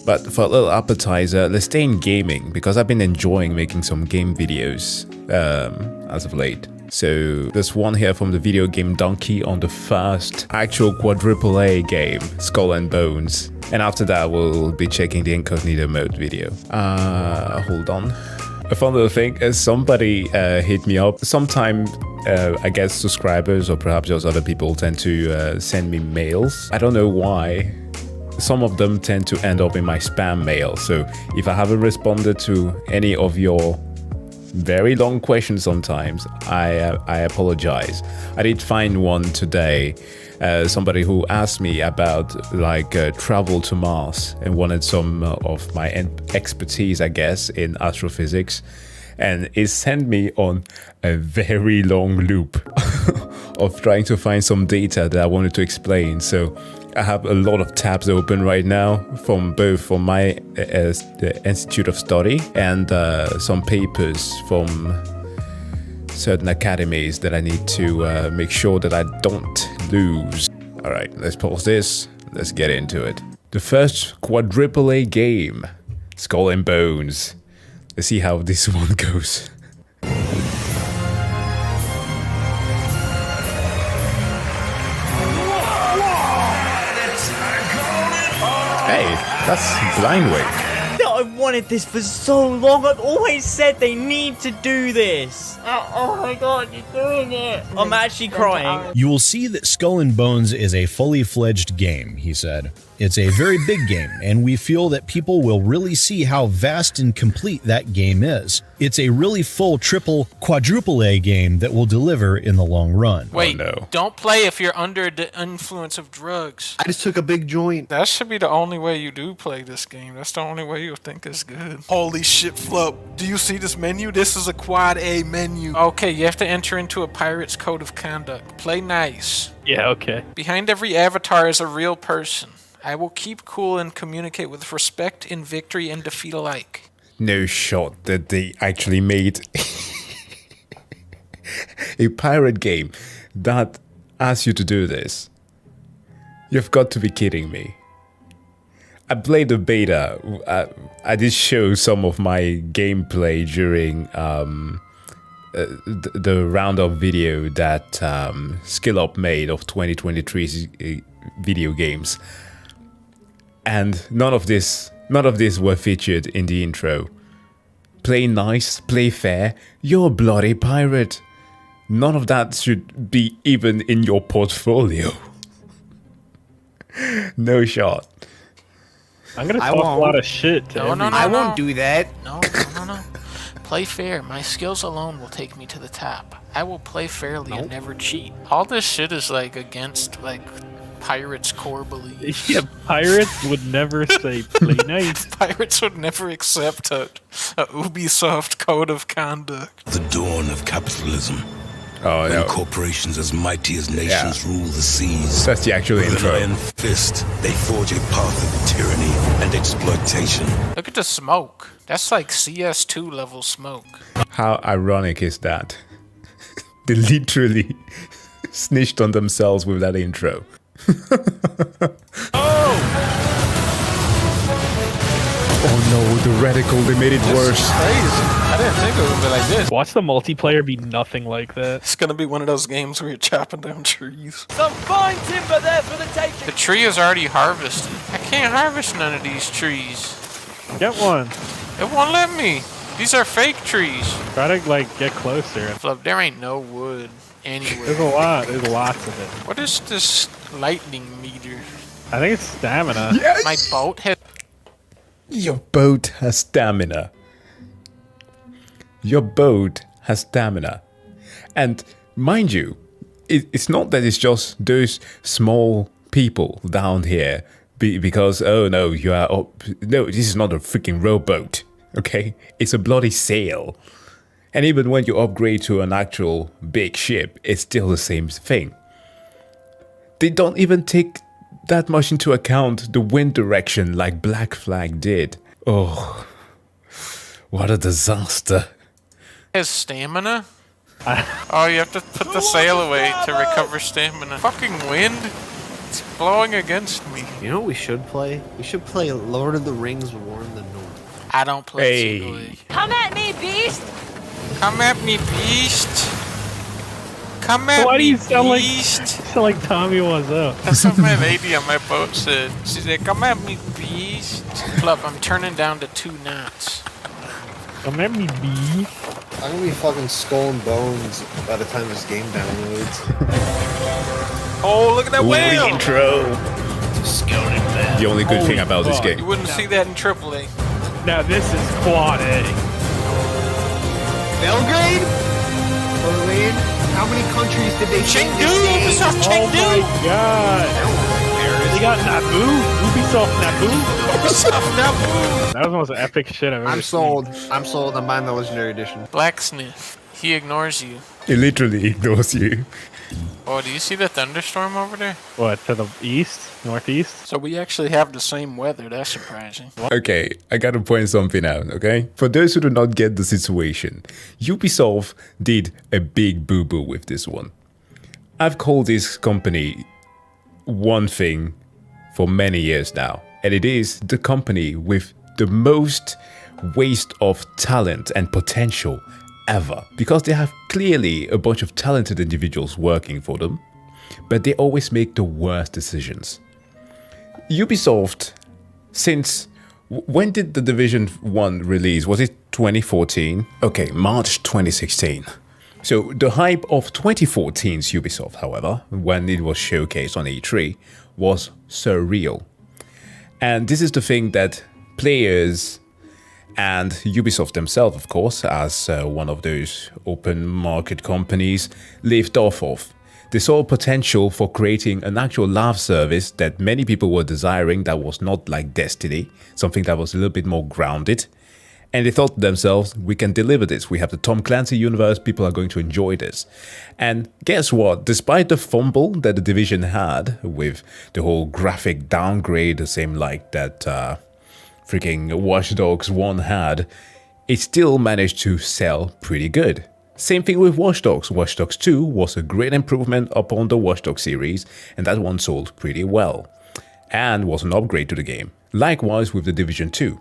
But for a little appetizer, let's stay in gaming, because I've been enjoying making some game videos as of late. So there's one here from the Videogamedunkey on the first actual AAA game, Skull and Bones. And after that, we'll be checking the incognito mode video. Hold on. A fun little thing is somebody hit me up. Sometimes, I guess subscribers or perhaps just other people tend to send me mails. I don't know why. Some of them tend to end up in my spam mail. So if I haven't responded to any of your very long questions sometimes, I apologize. I did find one today. Somebody who asked me about like travel to Mars and wanted some of my expertise, I guess, in astrophysics, and it sent me on a very long loop of trying to find some data that I wanted to explain. So I have a lot of tabs open right now from my the Institute of Study and some papers from certain academies that I need to make sure that I don't lose. All right, let's pause this. Let's get into it. The first AAA game, Skull and Bones. Let's see how this one goes. Hey, that's Blind Wake. I've wanted this for so long. I've always said they need to do this. Oh my god, you're doing it. I'm actually crying. You will see that Skull and Bones is a fully fledged game, he said. It's a very big game, and we feel that people will really see how vast and complete that game is. It's a really full triple, quadruple A game that will deliver in the long run. Wait, oh, no. Don't play if you're under the influence of drugs. I just took a big joint. That should be the only way you do play this game. That's the only way you'll think it's good. Holy shit, Flup. Do you see this menu? This is a quad A menu. Okay, you have to enter into a pirate's code of conduct. Play nice. Yeah, okay. Behind every avatar is a real person. I will keep cool and communicate with respect in victory and defeat alike. No shot that they actually made a pirate game that asks you to do this. You've got to be kidding me. I played the beta. I did show some of my gameplay during the roundup video that SkillUp made of 2023's video games. And none of this were featured in the intro. Play nice, play fair, you're a bloody pirate. None of that should be even in your portfolio. No shot. I'm gonna talk a lot of shit to everyone. I won't do that. No. Play fair. My skills alone will take me to the top. I will play fairly and never cheat. All this shit is like against like pirates' core beliefs. Yeah, pirates would never say play nice. Pirates would never accept a Ubisoft code of conduct. The dawn of capitalism. Oh, when no. corporations as mighty as nations rule the seas. That's the actual With intro. an iron fist, they forge a path of tyranny and exploitation. Look at the smoke. That's like CS2 level smoke. How ironic is that? They literally snitched on themselves with that intro. Oh no, the reticle, they made it worse. Crazy. I didn't think it would be like this. Watch the multiplayer be nothing like that. It's gonna be one of those games where you're chopping down trees. Some fine timber there for the taking. The tree is already harvested. I can't harvest none of these trees. Get one. It won't let me. These are fake trees. Try to like get closer. Flub, there ain't no wood anywhere. There's a lot. There's lots of it. What is this lightning meter? I think it's stamina. Yes! My boat has... Your boat has stamina. Your boat has stamina. And mind you, it's not that it's just those small people down here because, oh no, you are up. No, this is not a freaking rowboat, okay? It's a bloody sail. And even when you upgrade to an actual big ship, it's still the same thing. They don't even take that much into account the wind direction like Black Flag did. Oh, what a disaster. has stamina? Oh, you have to put the sail away to recover stamina. Fucking wind. It's blowing against me. You know what we should play? We should play Lord of the Rings War in the North. I don't play Hey. singly. Come at me, beast! Come at me, beast. Come at Why do me, you sound like beast. Tommy was up? That's what my lady on my boat said. She said, come at me, beast. Club, I'm turning down to 2 knots. Come at me, B. I'm gonna be fucking skull and bones by the time this game downloads. Oh, look at that whale! Intro. The only good thing about this fuck. You game. wouldn't see that in AAA. Now this is quad A. Belgrade? Berlin? How many countries did they take Chengdu! this game? Ubisoft Oh Chengdu! my god! They got Naboo? Ubisoft Naboo? Ubisoft Naboo! That was the most epic shit I've ever I'm seen. sold. I'm sold. I'm buying the Legendary Edition. Blacksmith. He ignores you. It literally ignores you. Oh, do you see the thunderstorm over there? What, to the east? Northeast? So we actually have the same weather. That's surprising. Okay, I gotta point something out, okay? For those who do not get the situation, Ubisoft did a big boo-boo with this one. I've called this company one thing for many years now, and it is the company with the most waste of talent and potential ever, because they have clearly a bunch of talented individuals working for them, but they always make the worst decisions. Ubisoft, since when did the Division 1 release? Was it 2014? Okay, March 2016. So the hype of 2014's Ubisoft, however, when it was showcased on E3, was surreal. And this is the thing that players and Ubisoft themselves, of course, as one of those open market companies, lived off of. They saw potential for creating an actual live service that many people were desiring, that was not like Destiny, something that was a little bit more grounded. And they thought to themselves, we can deliver this. We have the Tom Clancy universe, people are going to enjoy this. And guess what? Despite the fumble that the Division had with the whole graphic downgrade, the same like that freaking Watch Dogs 1 had, it still managed to sell pretty good. Same thing with Watch Dogs. Watch Dogs 2 was a great improvement upon the Watch Dogs series, and that one sold pretty well, and was an upgrade to the game. Likewise with the Division 2.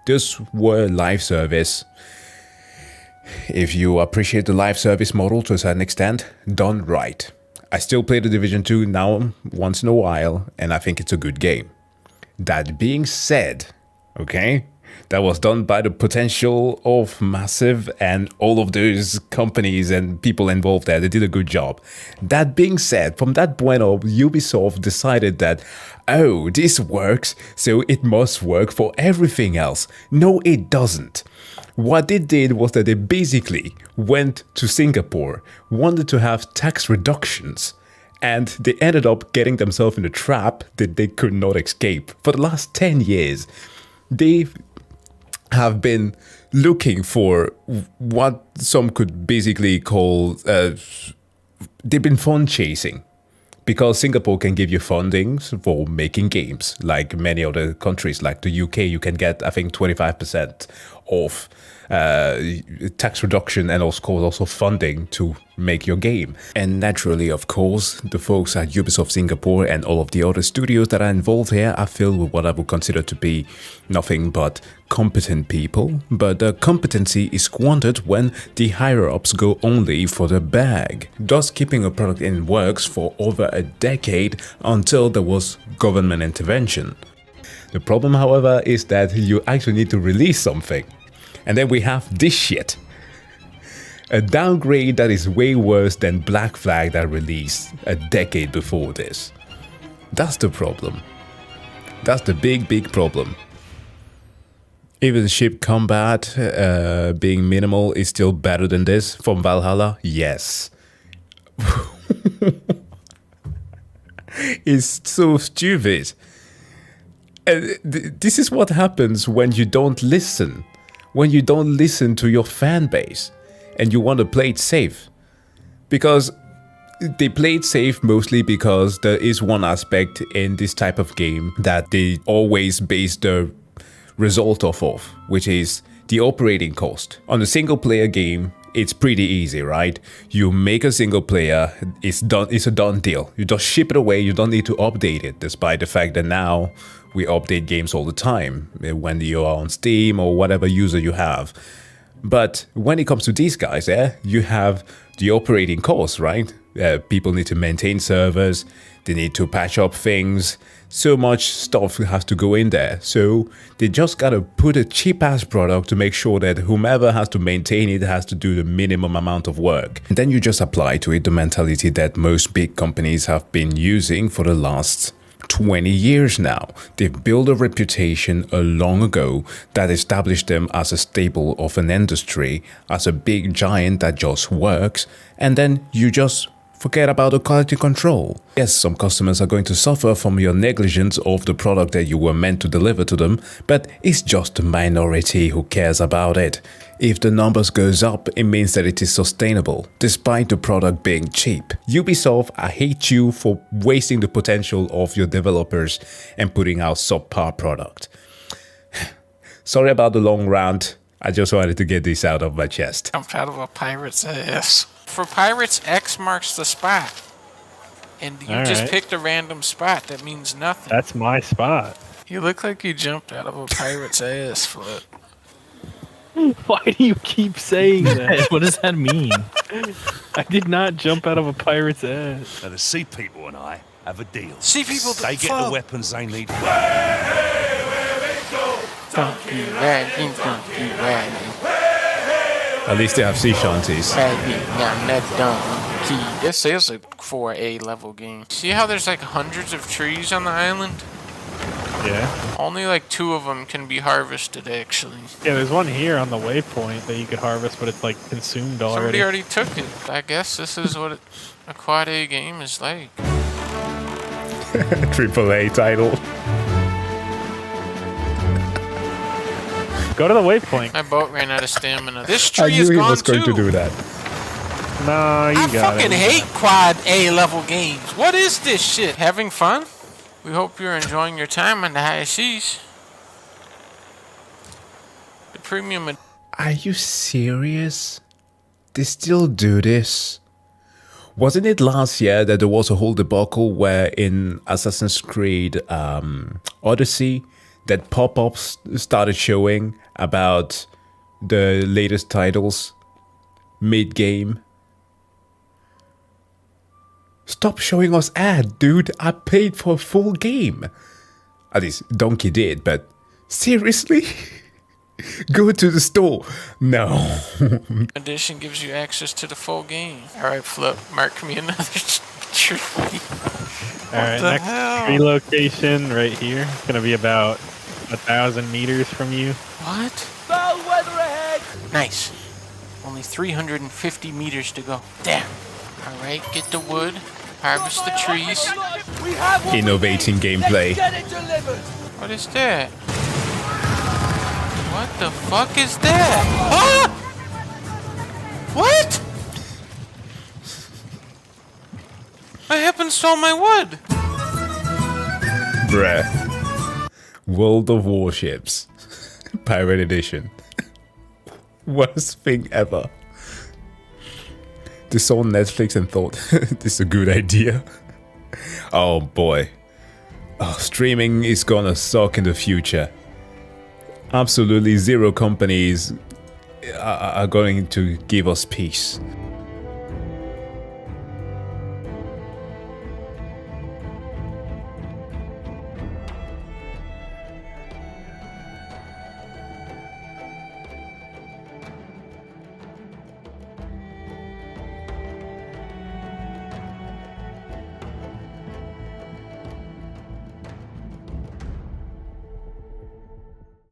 Those were live service. If you appreciate the live service model to a certain extent, done right. I still play the Division 2 now once in a while, and I think it's a good game. That being said, okay, that was done by the potential of Massive and all of those companies and people involved there. They did a good job. That being said, from that point on, Ubisoft decided that, oh, this works, so it must work for everything else. No, it doesn't. What they did was that they basically went to Singapore, wanted to have tax reductions, and they ended up getting themselves in a trap that they could not escape. For the last 10 years, they have been looking for what some could basically call, they've been fund chasing, because Singapore can give you fundings for making games. Like many other countries, like the UK, you can get, I think, 25% off tax reduction, and also funding to make your game. And naturally, of course, the folks at Ubisoft Singapore and all of the other studios that are involved here are filled with what I would consider to be nothing but competent people. But the competency is squandered when the higher-ups go only for the bag, thus keeping a product in works for over a decade until there was government intervention. The problem, however, is that you actually need to release something. And then we have this shit. A downgrade that is way worse than Black Flag that released a decade before this. That's the problem. That's the big problem. Even ship combat being minimal is still better than this from Valhalla? Yes. It's so stupid. And this is what happens when you don't listen. When you don't listen to your fan base and you want to play it safe. Because they play it safe mostly because there is one aspect in this type of game that they always base the result off of, which is the operating cost. On a single player game, It's pretty easy, right? You make a single player, it's done. It's a done deal. You just ship it away. You don't need to update it, despite the fact that now we update games all the time when you are on Steam or whatever user you have. But when it comes to these guys, you have the operating costs, right? People need to maintain servers, they need to patch up things, so much stuff has to go in there. So they just gotta put a cheap-ass product to make sure that whomever has to maintain it has to do the minimum amount of work. And then you just apply to it the mentality that most big companies have been using for the last 20 years now. They've built a reputation long ago that established them as a staple of an industry, as a big giant that just works, and then you just forget about the quality control. Yes, some customers are going to suffer from your negligence of the product that you were meant to deliver to them, but it's just the minority who cares about it. If the numbers goes up, it means that it is sustainable, despite the product being cheap. Ubisoft, I hate you for wasting the potential of your developers and putting out subpar product. Sorry about the long rant. I just wanted to get this out of my chest. Jumped out of a pirate's ass. For pirates, X marks the spot. And you just picked a random spot. That means nothing. That's my spot. You look like you jumped out of a pirate's ass, Flip. Why do you keep saying that? What does that mean? I did not jump out of a pirate's ass. Now the sea people and I have a deal. See people They get the weapons they need. Donkey wagon, donkey wagon. At least they have sea shanties. This is a 4A level game. See how there's like hundreds of trees on the island? Yeah. Only like 2 of them can be harvested, actually. Yeah, there's one here on the waypoint that you could harvest, but it's like consumed already. Somebody already took it. I guess this is what a quad A game is like. AAA title. Go to the waypoint. My boat ran out of stamina. This tree I knew is he gone was going too. to do that. Nah, you I got it. fucking hate quad A level games. What is this shit? Having fun? We hope you're enjoying your time on the high seas. The premium. Are you serious? They still do this? Wasn't it last year that there was a whole debacle where in Assassin's Creed Odyssey that pop-ups started showing about the latest titles mid-game? Stop showing us ad, dude. I paid for a full game. At least Donkey did, but seriously? Go to the store. No. Edition gives you access to the full game. Alright, Flip, mark me another tree. Alright, next tree location right here. It's gonna be about 1,000 meters from you. What? Foul weather ahead! Nice. Only 350 meters to go. Damn. Alright, get the wood. Harvest the trees. Innovating gameplay. What is that? What the fuck is that? Ah! What? What happened to all my wood? Bruh. World of Warships. Pirate Edition. Worst thing ever. They saw Netflix and thought, this is a good idea. Oh boy. Oh, streaming is gonna suck in the future. Absolutely zero companies are going to give us peace.